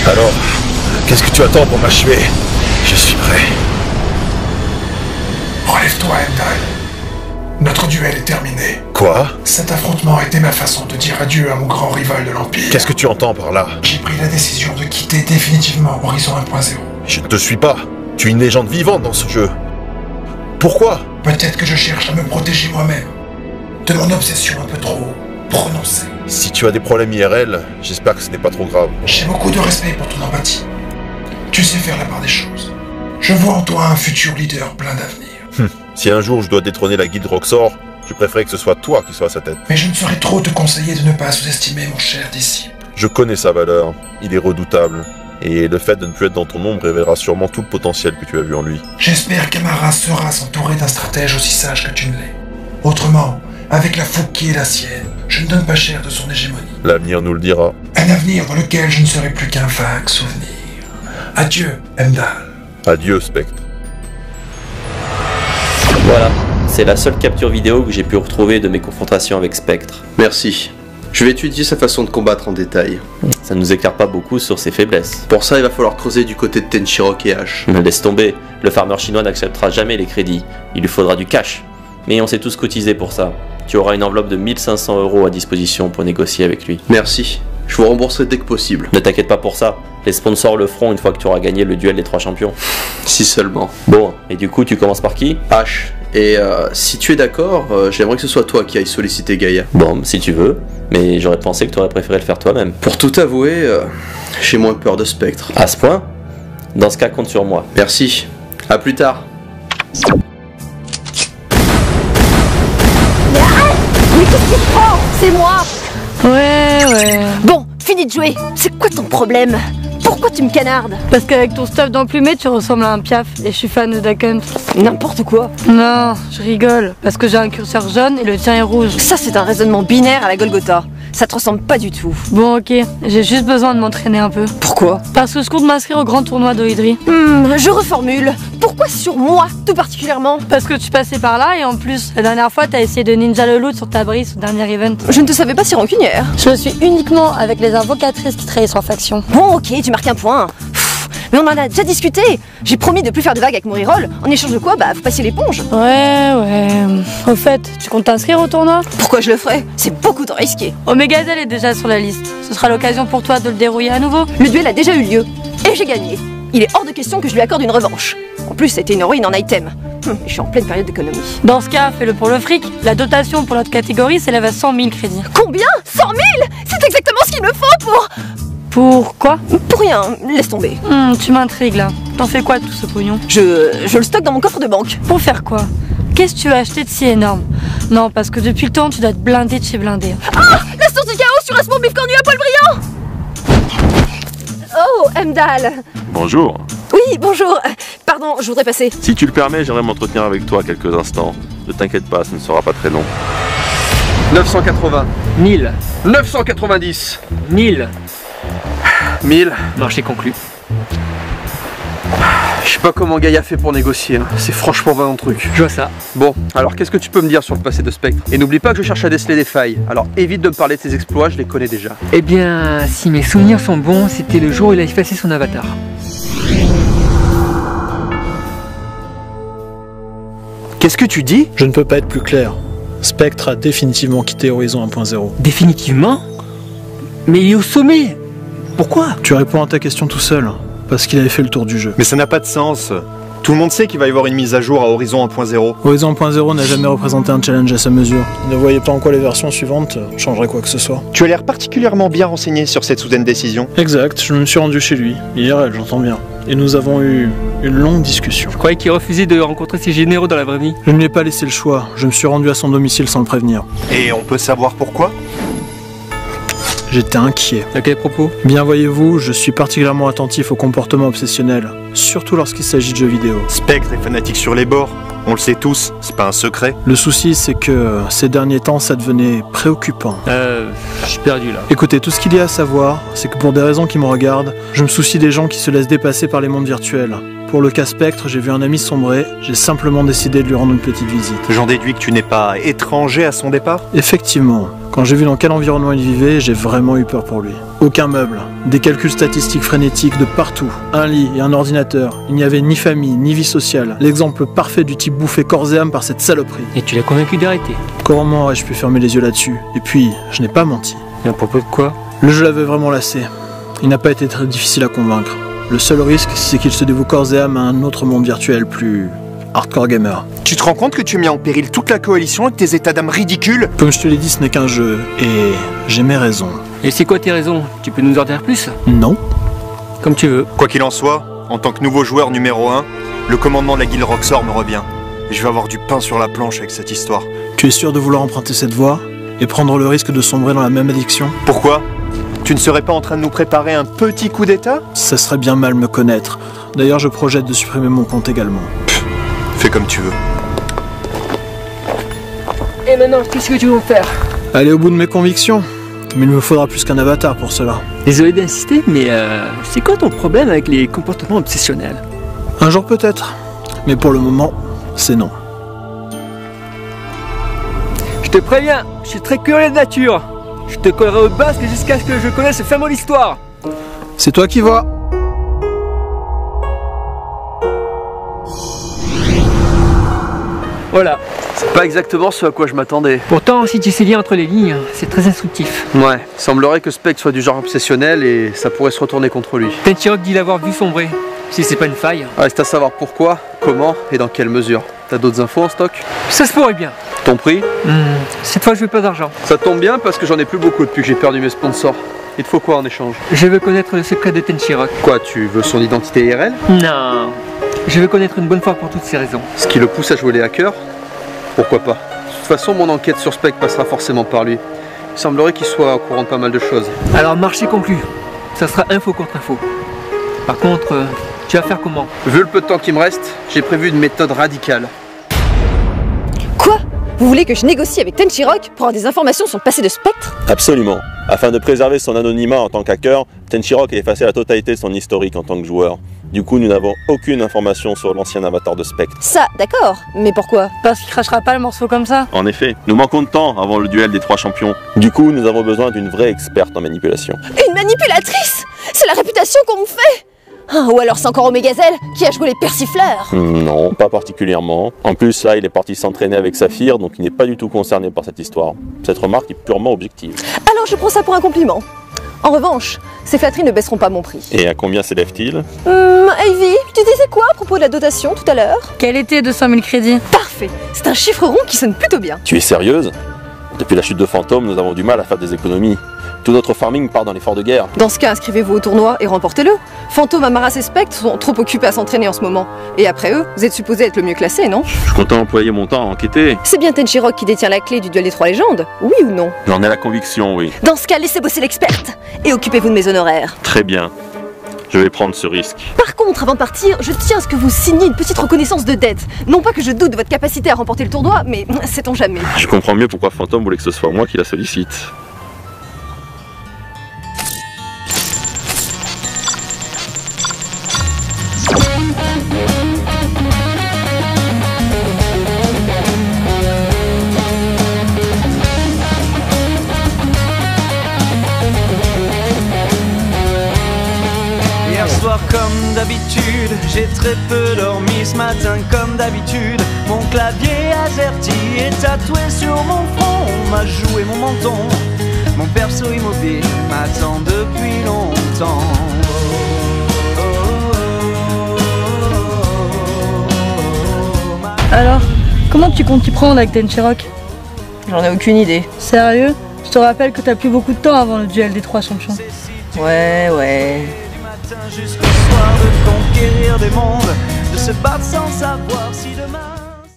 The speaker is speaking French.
Alors, qu'est-ce que tu attends pour m'achever? Je suis prêt. Relève-toi, Heimdall. Notre duel est terminé. Quoi? Cet affrontement était ma façon de dire adieu à mon grand rival de l'Empire. Qu'est-ce que tu entends par là? J'ai pris la décision de quitter définitivement Horizon 1.0. Je ne te suis pas. Tu es une légende vivante dans ce jeu. Pourquoi? Peut-être que je cherche à me protéger moi-même de mon obsession un peu trop prononcée. Si tu as des problèmes IRL, j'espère que ce n'est pas trop grave. J'ai beaucoup de respect pour ton empathie. Tu sais faire la part des choses. Je vois en toi un futur leader plein d'avenir. Si un jour je dois détrôner la guilde Roxor, je préférerais que ce soit toi qui sois à sa tête. Mais je ne saurais trop te conseiller de ne pas sous-estimer mon cher disciple. Je connais sa valeur, il est redoutable. Et le fait de ne plus être dans ton ombre révélera sûrement tout le potentiel que tu as vu en lui. J'espère qu'Amara saura s'entourer d'un stratège aussi sage que tu ne l'es. Autrement, avec la fougue qui est la sienne, je ne donne pas cher de son hégémonie. L'avenir nous le dira. Un avenir dans lequel je ne serai plus qu'un vague souvenir. Adieu, Heimdall. Adieu, Spectre. Voilà, c'est la seule capture vidéo que j'ai pu retrouver de mes confrontations avec Spectre. Merci. Je vais étudier sa façon de combattre en détail. Ça nous éclaire pas beaucoup sur ses faiblesses. Pour ça, il va falloir creuser du côté de Tenchirok et Ash. Laisse tomber, le farmer chinois n'acceptera jamais les crédits. Il lui faudra du cash. Mais on s'est tous cotisés pour ça. Tu auras une enveloppe de 1500 € à disposition pour négocier avec lui. Merci. Je vous rembourserai dès que possible. Ne t'inquiète pas pour ça. Les sponsors le feront une fois que tu auras gagné le duel des 3 champions. Si seulement. Bon, et du coup, tu commences par qui? Ash. Et si tu es d'accord, j'aimerais que ce soit toi qui ailles solliciter Gaïa. Bon, si tu veux. Mais j'aurais pensé que tu aurais préféré le faire toi-même. Pour tout avouer, j'ai moins peur de Spectre. À ce point? Dans ce cas, compte sur moi. Merci. À plus tard. Mais qu'est-ce qui te prend? C'est moi. Ouais. Bon, fini de jouer. C'est quoi ton problème? Pourquoi tu me canardes? Parce qu'avec ton stuff d'emplumé, tu ressembles à un piaf et je suis fan de Duck Hunt. N'importe quoi. Non, je rigole. Parce que j'ai un curseur jaune et le tien est rouge. Ça, c'est un raisonnement binaire à la Golgotha. Ça te ressemble pas du tout. Bon, ok. J'ai juste besoin de m'entraîner un peu. Pourquoi? Parce que je compte m'inscrire au grand tournoi d'Oidri. Je reformule. Pourquoi sur moi, tout particulièrement? Parce que tu passais par là et en plus, la dernière fois, t'as essayé de ninja le loot sur ta brise au dernier event. Je ne te savais pas si rancunière. Je suis uniquement avec les invocatrices qui trahissent en faction. Bon, ok, tu marques un point. Mais on en a déjà discuté. J'ai promis de plus faire de vagues avec mon reroll. En échange de quoi, vous passiez l'éponge. Ouais. Au fait, tu comptes t'inscrire au tournoi? Pourquoi je le ferais? C'est beaucoup trop risqué. Omegazel est déjà sur la liste. Ce sera l'occasion pour toi de le dérouiller à nouveau. Le duel a déjà eu lieu. Et j'ai gagné. Il est hors de question que je lui accorde une revanche. En plus, c'était une héroïne en item. Je suis en pleine période d'économie. Dans ce cas, fais-le pour le fric. La dotation pour notre catégorie s'élève à 100 000 crédits. Combien? 100 000? C'est exactement ce qu'il me faut pour... Pourquoi? Pour rien, laisse tomber. Tu m'intrigues là. T'en fais quoi de tout ce pognon? Je le stocke dans mon coffre de banque. Pour faire quoi? Qu'est-ce que tu as acheté de si énorme? Non, parce que depuis le temps, tu dois être blindé de chez blindé. Ah! La source du chaos sur Asmo Bifcornu à poil brillant! Oh, Heimdall! Bonjour. Oui, bonjour. Pardon, je voudrais passer. Si tu le permets, j'aimerais m'entretenir avec toi quelques instants. Ne t'inquiète pas, ce ne sera pas très long. 980. 1000. 990. 1000. 1000. Marché conclu. Je sais pas comment Gaïa fait pour négocier, hein. C'est franchement pas mon truc. Je vois ça. Bon, alors qu'est-ce que tu peux me dire sur le passé de Spectre? Et n'oublie pas que je cherche à déceler des failles, alors évite de me parler de ses exploits, je les connais déjà. Eh bien, si mes souvenirs sont bons, c'était le jour où il a effacé son avatar. Qu'est-ce que tu dis? Je ne peux pas être plus clair. Spectre a définitivement quitté Horizon 1.0. Définitivement? Mais il est au sommet. Pourquoi? Tu réponds à ta question tout seul, parce qu'il avait fait le tour du jeu. Mais ça n'a pas de sens. Tout le monde sait qu'il va y avoir une mise à jour à Horizon 1.0. Horizon 1.0 n'a jamais représenté un challenge à sa mesure. Ne voyez pas en quoi les versions suivantes changeraient quoi que ce soit. Tu as l'air particulièrement bien renseigné sur cette soudaine décision. Exact, je me suis rendu chez lui, IRL, j'entends bien. Et nous avons eu une longue discussion. Je croyais qu'il refusait de rencontrer ses généraux dans la vraie vie. Je ne lui ai pas laissé le choix, je me suis rendu à son domicile sans le prévenir. Et on peut savoir pourquoi? J'étais inquiet. À quel propos? Bien voyez-vous, je suis particulièrement attentif au comportement obsessionnel, surtout lorsqu'il s'agit de jeux vidéo. Spectre est fanatique sur les bords, on le sait tous, c'est pas un secret. Le souci, c'est que ces derniers temps, ça devenait préoccupant. Je suis perdu là. Écoutez, tout ce qu'il y a à savoir, c'est que pour des raisons qui me regardent, je me soucie des gens qui se laissent dépasser par les mondes virtuels, Pour le cas Spectre, j'ai vu un ami sombrer, j'ai simplement décidé de lui rendre une petite visite. J'en déduis que tu n'es pas étranger à son départ? Effectivement, quand j'ai vu dans quel environnement il vivait, j'ai vraiment eu peur pour lui. Aucun meuble, des calculs statistiques frénétiques de partout, un lit et un ordinateur. Il n'y avait ni famille, ni vie sociale. L'exemple parfait du type bouffé corps et âme par cette saloperie. Et tu l'as convaincu d'arrêter? Comment aurais-je pu fermer les yeux là-dessus? Et puis, je n'ai pas menti. Et à propos de quoi? Le jeu l'avait vraiment lassé. Il n'a pas été très difficile à convaincre. Le seul risque, c'est qu'il se dévoue corps et âme à un autre monde virtuel plus hardcore gamer. Tu te rends compte que tu mets en péril toute la coalition avec tes états d'âme ridicules? Comme je te l'ai dit, ce n'est qu'un jeu, et j'ai mes raisons. Et c'est quoi tes raisons? Tu peux nous en dire plus? Non. Comme tu veux. Quoi qu'il en soit, en tant que nouveau joueur numéro 1, le commandement de la guilde Roxor me revient. Et je vais avoir du pain sur la planche avec cette histoire. Tu es sûr de vouloir emprunter cette voie et prendre le risque de sombrer dans la même addiction? Pourquoi? Tu ne serais pas en train de nous préparer un petit coup d'état? Ça serait bien mal me connaître. D'ailleurs, je projette de supprimer mon compte également. Fais comme tu veux. Et maintenant, qu'est-ce que tu veux faire? Aller au bout de mes convictions. Mais il me faudra plus qu'un avatar pour cela. Désolé d'insister, mais c'est quoi ton problème avec les comportements obsessionnels? Un jour peut-être. Mais pour le moment, c'est non. Je te préviens, je suis très curieux de nature. Je te collerai au basque jusqu'à ce que je connaisse ce fameux l'histoire. C'est toi qui vois. Voilà. C'est pas exactement ce à quoi je m'attendais. Pourtant, si tu sais lire entre les lignes, c'est très instructif. Ouais, il semblerait que Spectre soit du genre obsessionnel et ça pourrait se retourner contre lui. Tenchirok dit l'avoir vu sombrer. Si c'est pas une faille. Reste à savoir pourquoi, comment et dans quelle mesure. T'as d'autres infos en stock? Ça se pourrait bien. Ton prix? Cette fois, je veux pas d'argent. Ça tombe bien parce que j'en ai plus beaucoup depuis que j'ai perdu mes sponsors. Il te faut quoi en échange? Je veux connaître le secret de Tenchirok. Quoi, tu veux son identité IRL? Non. Je veux connaître une bonne fois pour toutes ces raisons. Ce qui le pousse à jouer les hackers? Pourquoi pas? De toute façon, mon enquête sur Spectre passera forcément par lui. Il semblerait qu'il soit au courant de pas mal de choses. Alors, marché conclu. Ça sera info contre info. Par contre, tu vas faire comment? Vu le peu de temps qui me reste, j'ai prévu une méthode radicale. Quoi? Vous voulez que je négocie avec Tenchirok pour avoir des informations sur le passé de Spectre? Absolument. Afin de préserver son anonymat en tant qu'hacker, Tenchirok a effacé la totalité de son historique en tant que joueur. Du coup, nous n'avons aucune information sur l'ancien avatar de Spectre. Ça, d'accord, mais pourquoi? Parce qu'il crachera pas le morceau comme ça. En effet, nous manquons de temps avant le duel des 3 champions. Du coup, nous avons besoin d'une vraie experte en manipulation. Une manipulatrice? C'est la réputation qu'on me fait! Ah, ou alors c'est encore Omegazelle qui a joué les persifleurs? Non, pas particulièrement. En plus, là, il est parti s'entraîner avec Saphir, donc il n'est pas du tout concerné par cette histoire. Cette remarque est purement objective. Alors je prends ça pour un compliment. En revanche, ces flatteries ne baisseront pas mon prix. Et à combien s'élève-t-il? Ivy, tu disais quoi à propos de la dotation tout à l'heure? Quel était 200 000 crédits? Parfait, c'est un chiffre rond qui sonne plutôt bien. Tu es sérieuse? Depuis la chute de Fantôme, nous avons du mal à faire des économies. Tout notre farming part dans l'effort de guerre. Dans ce cas, inscrivez-vous au tournoi et remportez-le. Fantôme, Amaras et Spectre sont trop occupés à s'entraîner en ce moment. Et après eux, vous êtes supposé être le mieux classé, non? Je compte employer mon temps à enquêter. C'est bien Tenchirok qui détient la clé du duel des 3 légendes, oui ou non? J'en ai la conviction, oui. Dans ce cas, laissez bosser l'experte et occupez-vous de mes honoraires. Très bien. Je vais prendre ce risque. Par contre, avant de partir, je tiens à ce que vous signiez une petite reconnaissance de dette. Non pas que je doute de votre capacité à remporter le tournoi, mais sait-on jamais. Je comprends mieux pourquoi Fantôme voulait que ce soit moi qui la sollicite. Hier soir comme d'habitude, j'ai très peu dormi ce matin comme d'habitude. Mon clavier AZERTY est tatoué sur mon front, on m'a joué mon menton. Mon perso immobile m'attend depuis longtemps. Alors, comment tu comptes t'y prendre avec Tenchirok? J'en ai aucune idée. Sérieux? Je te rappelle que t'as plus beaucoup de temps avant le duel des 3 champions. Ouais. Jusqu'au soir de conquérir des mondes, de se battre sans savoir si demain